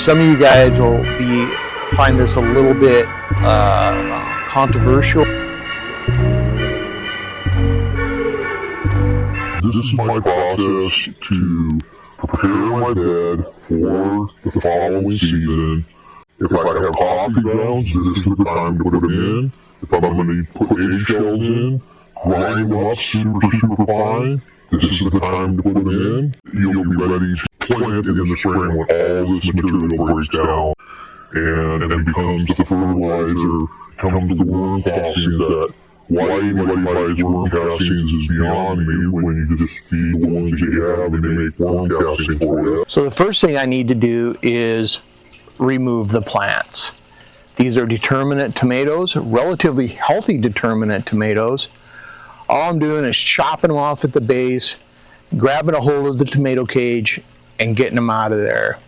Some of you guys will find this a little bit controversial. This is my process to prepare my bed for the following season. If I have coffee grounds, this is the time to put them in. If I'm going to put eggshells in, grind them up super fine, this is the time to put them in. You'll be ready to plant in the spring when all this material breaks down and then becomes the fertilizer, comes the worm castings that why anybody buys worm castings is beyond me when you just feed the ones you have and they make worm castings for you. So the first thing I need to do is remove the plants. These are determinate tomatoes, relatively healthy determinate tomatoes. All I'm doing is chopping them off at the base, grabbing a hold of the tomato cage, and getting them out of there.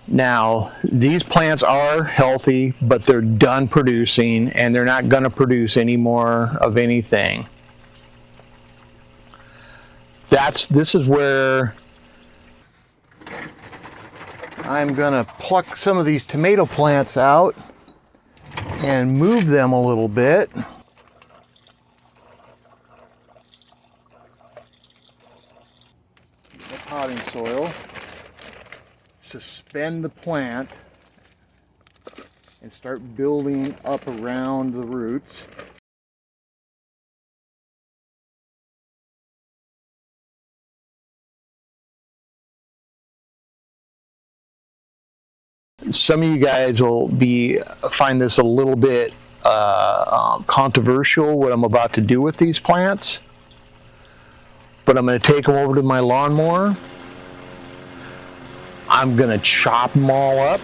Now, these plants are healthy, but they're done producing, and they're not going to produce any more of anything. This is where I'm going to pluck some of these tomato plants out and move them a little bit. The potting soil. Suspend the plant and start building up around the roots. Some of you guys will find this a little bit controversial, what I'm about to do with these plants, but I'm going to take them over to my lawnmower. I'm going to chop them all up,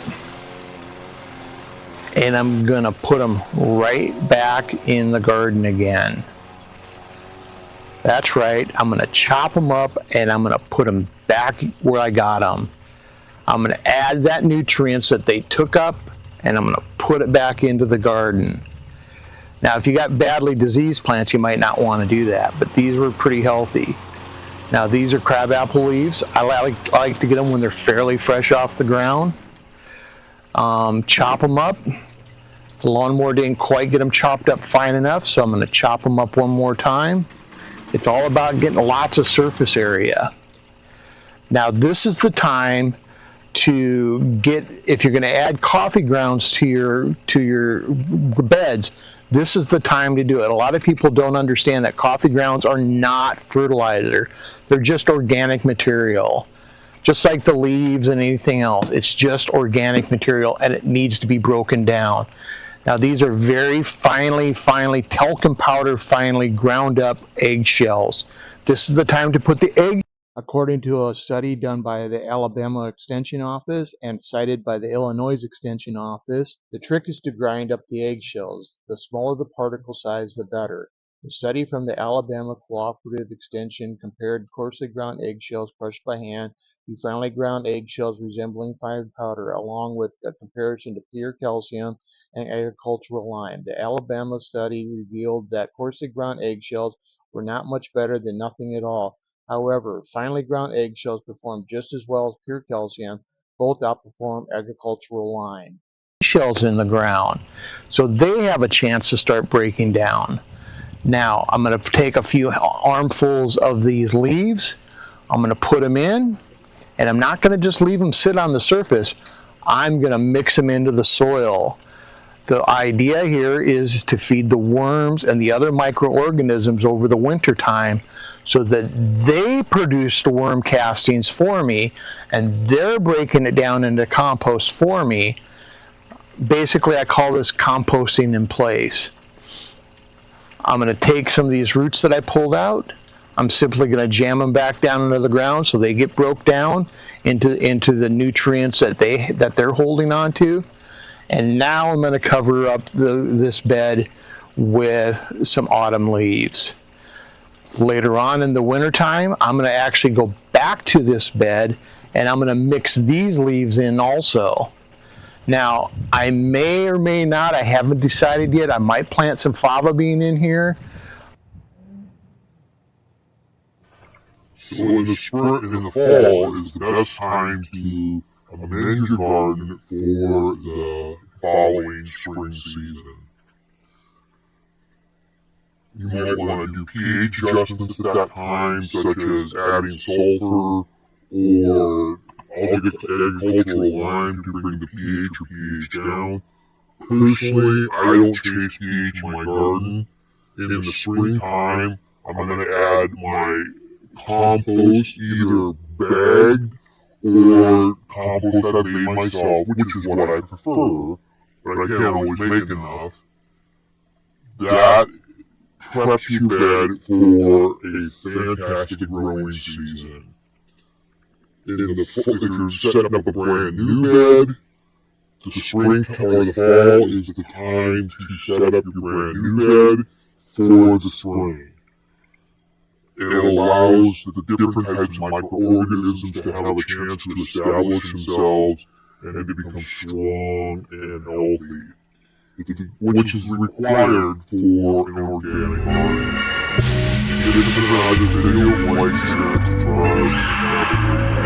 and I'm going to put them right back in the garden again. That's right, I'm going to chop them up and I'm going to put them back where I got them. I'm going to add that nutrients that they took up, and I'm going to put it back into the garden. Now, if you got badly diseased plants, you might not want to do that, but these were pretty healthy. Now, these are crabapple leaves. I like to get them when they're fairly fresh off the ground. Chop them up. The lawnmower didn't quite get them chopped up fine enough, so I'm going to chop them up one more time. It's all about getting lots of surface area. Now, this is the time to get, if you're going to add coffee grounds to your beds, this is the time to do it. A lot of people don't understand that coffee grounds are not fertilizer. They're just organic material. Just like the leaves and anything else, it's just organic material, and it needs to be broken down. Now, these are very finely talcum powder, finely ground up eggshells. This is the time to put the egg. According to a study done by the Alabama Extension Office and cited by the Illinois Extension Office, the trick is to grind up the eggshells. The smaller the particle size, the better. The study from the Alabama Cooperative Extension compared coarsely ground eggshells crushed by hand to finely ground eggshells resembling fine powder, along with a comparison to pure calcium and agricultural lime. The Alabama study revealed that coarsely ground eggshells were not much better than nothing at all. However, finely ground eggshells perform just as well as pure calcium. Both outperform agricultural lime. Eggshells in the ground, so they have a chance to start breaking down. Now, I'm going to take a few armfuls of these leaves. I'm going to put them in, and I'm not going to just leave them sit on the surface. I'm going to mix them into the soil. The idea here is to feed the worms and the other microorganisms over the winter time so that they produce the worm castings for me, and they're breaking it down into compost for me. Basically, I call this composting in place. I'm going to take some of these roots that I pulled out. I'm simply going to jam them back down into the ground so they get broke down into the nutrients that they're holding on to. And now I'm going to cover up this bed with some autumn leaves. Later on in the wintertime, I'm going to actually go back to this bed and I'm going to mix these leaves in also. Now, I may or may not, I haven't decided yet, I might plant some fava bean in here. So in the spring and in the fall is the best time to amend your garden for the following spring season. You might want to do pH adjustments at that time, such as adding sulfur or agricultural lime to bring the pH or pH down. Personally, I don't change pH in my garden. In the springtime, I'm going to add my compost, either bagged or compost that I made myself, which is what I prefer, but I can't always make enough. That preps your bed for a fantastic growing season. If you're setting up a brand new bed, the spring or the fall is the time to set up your brand new bed for the spring. It allows the different types of microorganisms to have a chance to establish themselves and to become strong and healthy, which is required for an organic garden. If this is another video, like, share, subscribe, and have a great day.